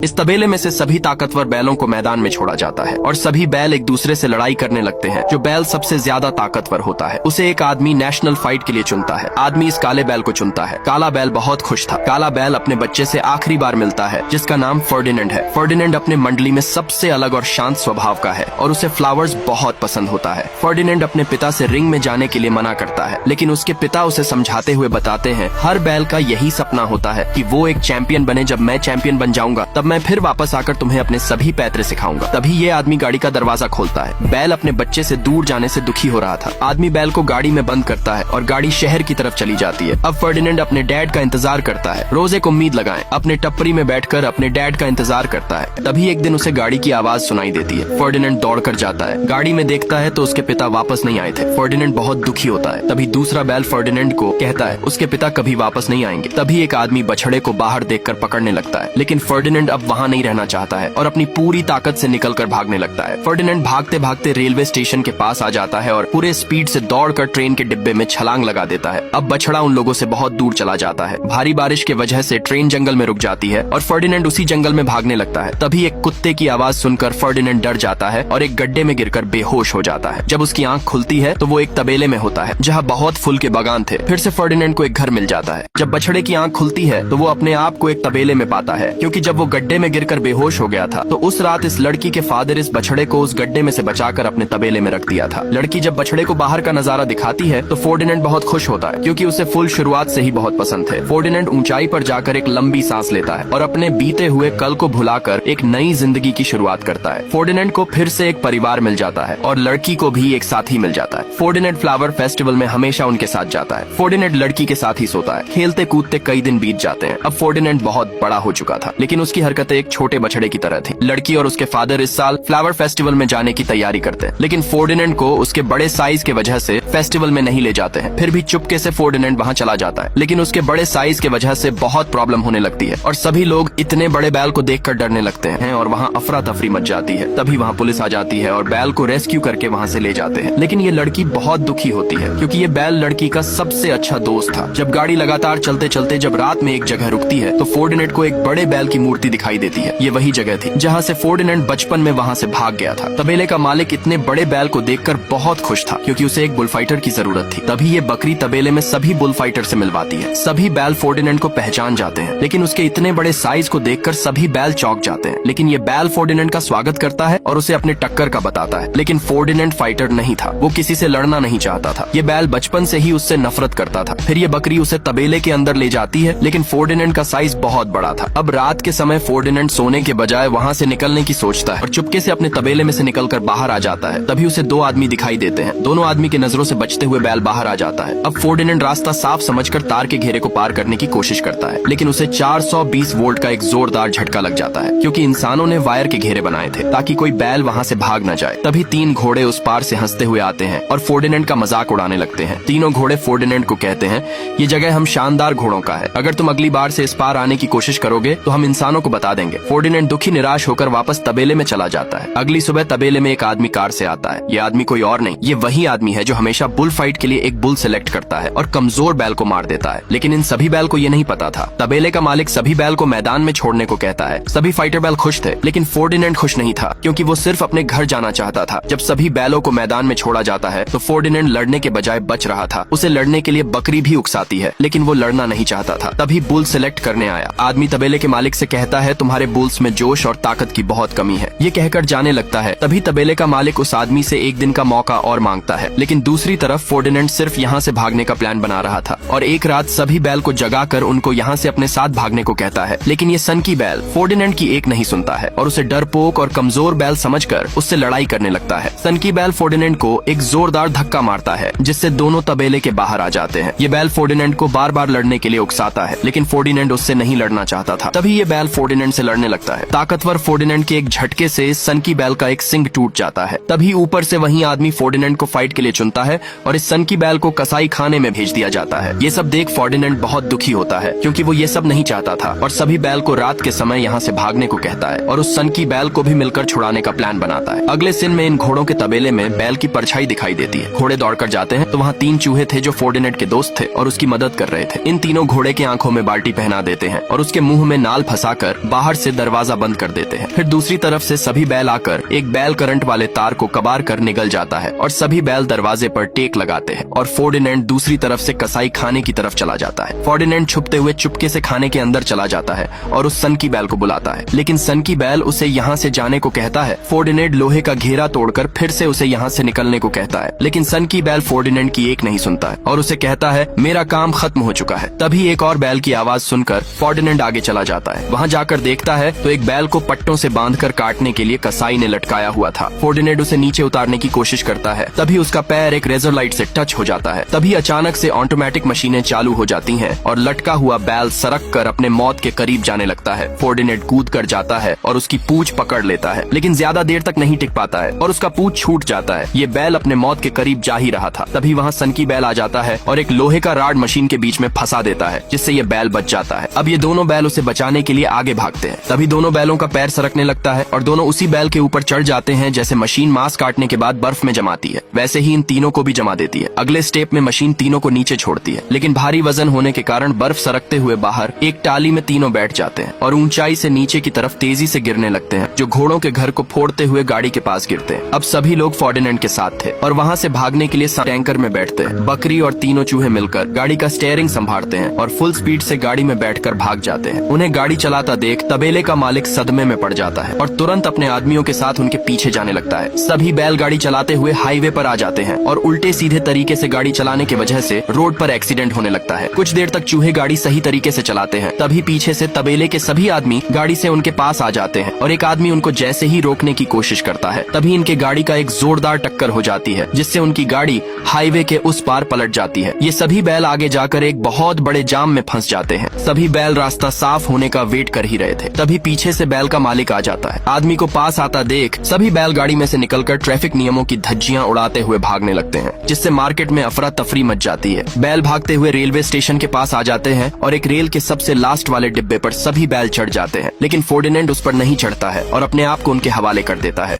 इस तबेले में से सभी ताकतवर बैलों को मैदान में छोड़ा जाता है और सभी बैल एक दूसरे से लड़ाई करने लगते हैं। जो बैल सबसे ज्यादा ताकतवर होता है उसे एक आदमी नेशनल फाइट के लिए चुनता है। आदमी इस काले बैल को चुनता है। काला बैल बहुत खुश था। काला बैल अपने बच्चे से आखिरी बार मिलता है जिसका नाम फर्डिनेंड है। फर्डिनेंड अपने मंडली में सबसे अलग और शांत स्वभाव का है और उसे फ्लावर्स बहुत पसंद होता है। फर्डिनेंड अपने पिता से रिंग में जाने के लिए मना करता है, लेकिन उसके पिता उसे समझाते हुए बताते हैं हर बैल का यही सपना होता है कि वो एक चैंपियन बने। जब मैं चैंपियन बन जाऊंगा तब मैं फिर वापस आकर तुम्हें अपने सभी पैतरे सिखाऊंगा। तभी ये आदमी गाड़ी का दरवाजा खोलता है। बैल अपने बच्चे से दूर जाने से दुखी हो रहा था। आदमी बैल को गाड़ी में बंद करता है और गाड़ी शहर की तरफ चली जाती है। अब फर्डिनेंड अपने डैड का इंतजार करता है। रोज एक उम्मीद लगाएं, अपने टप्परी में बैठकर अपने डैड का इंतजार करता है। तभी एक दिन उसे गाड़ी की आवाज सुनाई देती है। फर्डिनेंड दौड़कर जाता है। गाड़ी में देखता है तो उसके पिता वापस नहीं आए थे। फर्डिनेंड बहुत दुखी होता है। तभी दूसरा बैल फर्डिनेंड को कहता है उसके पिता कभी वापस नहीं आएंगे। तभी एक आदमी बछड़े को बाहर देखकर पकड़ने लगता है, लेकिन फर्डिनेंड अब वहाँ नहीं रहना चाहता है और अपनी पूरी ताकत से निकलकर भागने लगता है। फर्डिनेंड भागते भागते रेलवे स्टेशन के पास आ जाता है और पूरे स्पीड से दौड़कर ट्रेन के डिब्बे में छलांग लगा देता है। अब बछड़ा उन लोगों से बहुत दूर चला जाता है। भारी बारिश की वजह से ट्रेन जंगल में रुक जाती है और फर्डिनेंड उसी जंगल में भागने लगता है। तभी एक कुत्ते की आवाज सुनकर फर्डिनेंड डर जाता है और एक गड्ढे में गिरकर बेहोश हो जाता है। जब उसकी आंख खुलती है तो वो एक तबेले में होता है जहाँ बहुत फूल के बागान थे। फिर से फर्डिनेंड को एक घर मिल जाता है। जब बछड़े की आंख खुलती है तो वो अपने आप को एक तबेले में पाता है, क्योंकि जब वो गड्ढे में गिरकर बेहोश हो गया था तो उस रात इस लड़की के फादर इस बछड़े को उस गड्ढे में से बचाकर अपने तबेले में रख दिया था। लड़की जब बछड़े को बाहर का नजारा दिखाती है तो फर्डिनेंड बहुत खुश होता है, क्योंकि उसे फूल शुरुआत से ही बहुत पसंद थे। फर्डिनेंड ऊंचाई पर जाकर एक लंबी सांस लेता है और अपने बीते हुए कल को भुलाकर एक नई जिंदगी की शुरुआत करता है। फर्डिनेंड को फिर से एक परिवार मिल जाता है और लड़की को भी एक साथी मिल जाता है। फर्डिनेंड फ्लावर फेस्टिवल में हमेशा उनके साथ जाता है। फर्डिनेंड लड़की के साथ ही सोता है। खेलते कूदते कई दिन बीत जाते हैं। अब फर्डिनेंड बहुत बड़ा हो चुका था, लेकिन उसकी हरकतें एक छोटे बछड़े की तरह थी। लड़की और उसके फादर इस साल फ्लावर फेस्टिवल में जाने की तैयारी करते हैं, लेकिन फर्डिनेंड को उसके बड़े साइज के वजह से फेस्टिवल में नहीं ले जाते हैं। फिर भी चुपके से फर्डिनेंड वहाँ चला जाता है, लेकिन उसके बड़े साइज के वजह से बहुत प्रॉब्लम होने लगती है और सभी लोग इतने बड़े बैल को देखकर डरने लगते हैं और वहाँ अफरा तफरी मच जाती है। तभी वहाँ पुलिस आ जाती है और बैल को रेस्क्यू करके वहाँ से ले जाते हैं। लेकिन ये लड़की बहुत दुखी होती है, क्योंकि ये बैल लड़की का सबसे अच्छा दोस्त था। जब गाड़ी लगातार चलते चलते जब रात में एक जगह रुकती है तो फर्डिनेंड को एक बड़े बैल की मूर्ति दिखाई देती है। ये वही जगह थी जहाँ से फर्डिनेंड बचपन में वहाँ से भाग गया था। तबेले का मालिक इतने बड़े बैल को देखकर बहुत खुश था, क्योंकि उसे एक बुलफाइटर की जरूरत थी। तभी ये बकरी तबेले में सभी बुलफाइटर से मिलवाती है। सभी बैल फर्डिनेंड को पहचान जाते हैं, लेकिन उसके इतने बड़े साइज को देखकर सभी बैल चौंक जाते हैं। लेकिन ये बैल फर्डिनेंड का स्वागत करता है और उसे अपने टक्कर का बताता है। लेकिन फर्डिनेंड फाइटर नहीं था, वो किसी से लड़ना नहीं चाहता था। ये बैल बचपन से ही उससे नफरत करता था। फिर ये बकरी उसे तबेले के अंदर ले जाती है, लेकिन फर्डिनेंड का साइज बहुत बड़ा था। अब रात के समय फर्डिनेंड सोने के बजाय वहाँ से निकलने की सोचता है और चुपके से अपने तबेले में से निकलकर बाहर आ जाता है। तभी उसे दो आदमी दिखाई देते हैं। दोनों आदमी की नजरों से बचते हुए बैल बाहर आ जाता है। अब फर्डिनेंड रास्ता साफ समझकर तार के घेरे को पार करने की कोशिश करता है, लेकिन उसे 420 वोल्ट का एक जोरदार झटका लग जाता है, क्योंकि इंसानों ने वायर के घेरे बनाए थे ताकि कोई बैल वहाँ से भाग न जाए। तभी 3 घोड़े उस पार से हंसते हुए आते हैं और फर्डिनेंड का मजाक उड़ाने लगते हैं। तीनों घोड़े फर्डिनेंड को कहते हैं ये जगह हम शानदार घोड़ों का है, अगर तुम अगली बार से इस पार आने की कोशिश करोगे तो हम इंसानों को बता देंगे। फर्डिनेंड दुखी निराश होकर वापस तबेले में चला जाता है। अगली सुबह तबेले में एक आदमी कार से आता है। ये आदमी कोई और नहीं, ये वही आदमी है जो हमेशा बुल फाइट के लिए एक बुल सेलेक्ट करता है और कमजोर बैल को मार देता है। लेकिन इन सभी बैल को ये नहीं पता था। तबेले का मालिक सभी बैल को मैदान में छोड़ने को कहता है। सभी फाइटर बैल खुश थे, लेकिन फर्डिनेंड खुश नहीं था, क्योंकि वो सिर्फ अपने घर जाना चाहता था। जब सभी बैलों को मैदान में छोड़ा जाता है तो फर्डिनेंड लड़ने के बजाय बच रहा था। उसे लड़ने के लिए बकरी भी उकसाती है, लेकिन वो लड़ना नहीं चाहता था। तभी बुल सेलेक्ट करने आया आदमी तबेले के मालिक से कहता है तुम्हारे बुल्स में जोश और ताकत की बहुत कमी है। ये कहकर जाने लगता है। तभी तबेले का मालिक उस आदमी से एक दिन का मौका और मांगता है, लेकिन दूसरी तरफ फर्डिनेंड सिर्फ यहाँ से भागने का प्लान बना रहा था और एक रात सभी बैल को जगाकर उनको यहाँ से अपने साथ भागने को कहता है। लेकिन ये सनकी बैल फर्डिनेंड की एक नहीं सुनता है और उसे डरपोक और कमजोर बैल समझकर उससे लड़ाई करने लगता है। सनकी बैल फर्डिनेंड को एक जोरदार धक्का मारता है, जिससे दोनों तबेले के बाहर आ जाते हैं। ये बैल फर्डिनेंड को बार बार लड़ने के लिए उकसाता है, लेकिन फर्डिनेंड उससे नहीं लड़ना चाहता था। तभी ये बैल फर्डिनेंड से लड़ने लगता है। ताकतवर फर्डिनेंड के एक झटके से सनकी बैल का एक सिंग टूट जाता है। तभी ऊपर से वही आदमी फर्डिनेंड को फाइट के लिए चुनता है और इस सनकी बैल को कसाई खाने में भेज दिया जाता है। ये सब देख फर्डिनेंड बहुत दुखी होता है, क्योंकि वो ये सब नहीं चाहता था और सभी बैल को रात के समय यहाँ से भागने को कहता है और उस सनकी बैल को भी मिलकर छुड़ाने का प्लान बनाता है। अगले दिन में इन घोड़ों के तबेले में बैल की परछाई दिखाई देती है। घोड़े दौड़कर जाते हैं तो वहाँ 3 चूहे थे जो फर्डिनेंड के दोस्त थे और उसकी मदद कर रहे थे। इन तीनों घोड़े की आंखों में बाल्टी पहना देते हैं और उसके मुंह में नाल फंसाकर बाहर से दरवाजा बंद कर देते हैं। फिर दूसरी तरफ से सभी बैल आकर एक बैल करंट वाले तार को कबार कर निकल जाता है और सभी बैल दरवाजे पर टेक लगाते हैं और फर्डिनेंड दूसरी तरफ से कसाई खाने की तरफ चला जाता है। फर्डिनेंड छुपते हुए चुपके से खाने के अंदर चला जाता है और उस सनकी बैल को बुलाता है, लेकिन सनकी बैल उसे यहाँ से जाने को कहता है। फर्डिनेंड लोहे का घेरा तोड़कर फिर से उसे यहाँ से निकलने को कहता है, लेकिन सनकी बैल फर्डिनेंड की एक नहीं सुनता है और उसे कहता है मेरा काम खत्म हो चुका है। तभी एक और बैल की आवाज सुनकर फर्डिनेंड आगे चला जाता है। वहाँ जाकर देखता है तो एक बैल को पट्टों से बांधकर काटने के लिए कसाई ने लटकाया हुआ था। फर्डिनेंड उसे नीचे उतारने की कोशिश करता है, तभी उसका पैर एक रेजर लाइट से टच हो जाता है। तभी अचानक से ऑटोमेटिक मशीनें चालू हो जाती हैं और लटका हुआ बैल सरक कर अपने मौत के करीब जाने लगता है। फर्डिनेंड कूद कर जाता है और उसकी पूंछ पकड़ लेता है, लेकिन ज्यादा देर तक नहीं टिक पाता है और उसका पूंछ छूट जाता है। ये बैल अपने मौत के करीब जा ही रहा था। तभी वहाँ सनकी बैल आ जाता है और एक लोहे का राड मशीन के बीच में फंसा देता है, जिससे ये बैल बच जाता है। अब ये दोनों बैल उसे बचाने के लिए आगे भागते हैं। तभी दोनों बैलों का पैर सरकने लगता है और दोनों उसी बैल के ऊपर चढ़ जाते हैं। जैसे मशीन मांस काटने के बाद बर्फ में जमाती है, वैसे ही इन तीनों को भी जमा देती है। अगले स्टेप में मशीन तीनों को नीचे छोड़ती है, लेकिन भारी वजन होने के कारण बर्फ सरकते हुए बाहर एक टाली में तीनों बैठ जाते हैं और ऊंचाई से नीचे की तरफ तेजी से गिरने लगते हैं, जो घोड़ों के घर को फोड़ते हुए गाड़ी के पास गिरते हैं। अब सभी लोग फर्डिनेंड के साथ थे और वहाँ से भागने के लिए टैंकर में बैठते हैं। बकरी और तीनों चूहे मिलकर गाड़ी का स्टीयरिंग संभालते हैं और फुल स्पीड से गाड़ी में बैठकर भाग जाते हैं। उन्हें गाड़ी चलाता देख तबेले का मालिक सदमे में पड़ जाता है और तुरंत अपने आदमियों के साथ उनके पीछे जाने लगता है। सभी बैल गाड़ी चलाते हुए हाईवे पर आ जाते हैं और उल्टे सीधे तरीके से गाड़ी चलाने की वजह से रोड पर एक्सीडेंट होने लगता है। कुछ देर तक चूहे गाड़ी सही तरीके से चलाते हैं, तभी पीछे से तबेले के सभी आदमी गाड़ी से उनके पास आ जाते हैं और एक आदमी उनको जैसे ही रोकने की कोशिश करता है, तभी इनके गाड़ी का एक जोरदार टक्कर हो जाती है, जिससे उनकी गाड़ी हाईवे के उस पार पलट जाती है। ये सभी बैल आगे जाकर एक बहुत बड़े जाम में फंस जाते हैं। सभी बैल रास्ता साफ होने का वेट कर ही रहे थे, तभी पीछे से बैल का मालिक आ जाता है। आदमी को पास आता देख सभी बैल गाड़ी में से निकलकर ट्रैफिक नियमों की धज्जियां उड़ाते हुए भागने लगते हैं, जिससे मार्केट में अफरा तफरी मच जाती है। बैल भागते हुए रेलवे स्टेशन के पास आ जाते हैं और एक रेल के सबसे लास्ट वाले डिब्बे पर सभी बैल चढ़ जाते हैं, लेकिन फर्डिनेंड उस पर नहीं चढ़ता है और अपने आप को उनके हवाले कर देता है।